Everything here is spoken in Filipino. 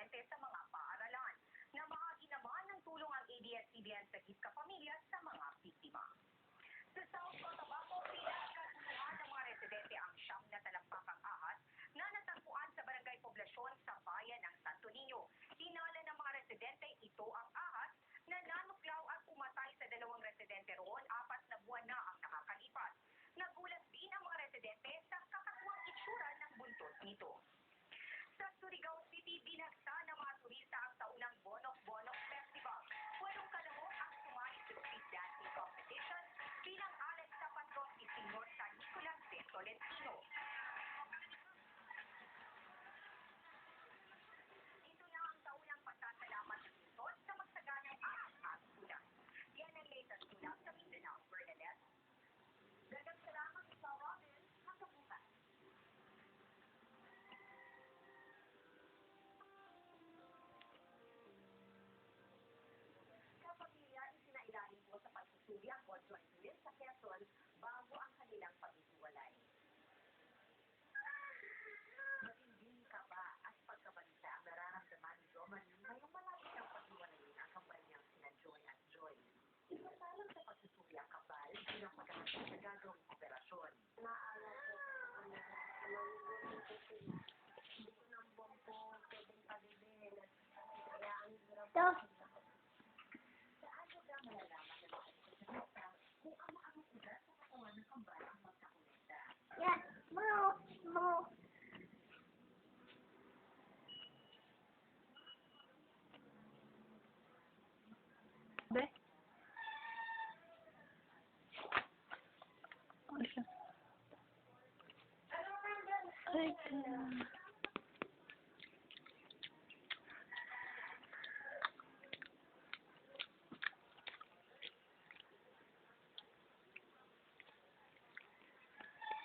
residente sa mga paaralan. Namahagi naman ng tulong ang ABS-CBN sa Gitka Pamilya sa mga biktima. Sa South Cotabato, pinagkatulungan ng mga residente ang siyam na talampakang ahas na natagpuan sa barangay poblasyon sa bayan ng Santo Niño. Hinala ng mga residente ito ang ahas na nanuklaw at pumatay sa dalawang residente roon 4 na buwan na ang nakakalipas. Nagulat din ang mga residente sa kakatuwang itsura ng buntot nito. Sa Surigao City, binagsa ng mga turista ang taunang Bonok-Bonok Festival. 8 kalahok ang sumali sa street dancing competition bilang alay sa patron ni Senyor San Nicolas de Tolentino. Ito na ang taunang pasasalamat ng lungsod sa magsaganang ahas tulad. Yan ang latest tulad sa Mindanao, Bernadette. Dagang salamat sa Robin, hanggang bukas. Kapamilya, isinailalim po sa pagsusuri ang conjoined sa Quezon bago ang kanilang paghihiwalay. Matinding kaba at pagkabalita ang nararamdaman ni Jomani ngayong malapit ang paghiwalayin ang kambanyang sina Joy at Joy. Isasalang sa pagsusuri ang kabal bilang pagkakasya sa gagawing operasyon. Naalala ko kung magugulo ko sila. Hindi ko nang buwan po pwedeng pag-ibig. Kaya ang hirap po sila. Saan mo ba malalaman na makikita kung ang mga ugat sa katawan ng kambal ang magkakonekta? Yan, mo. Be? Ano siya? Ay,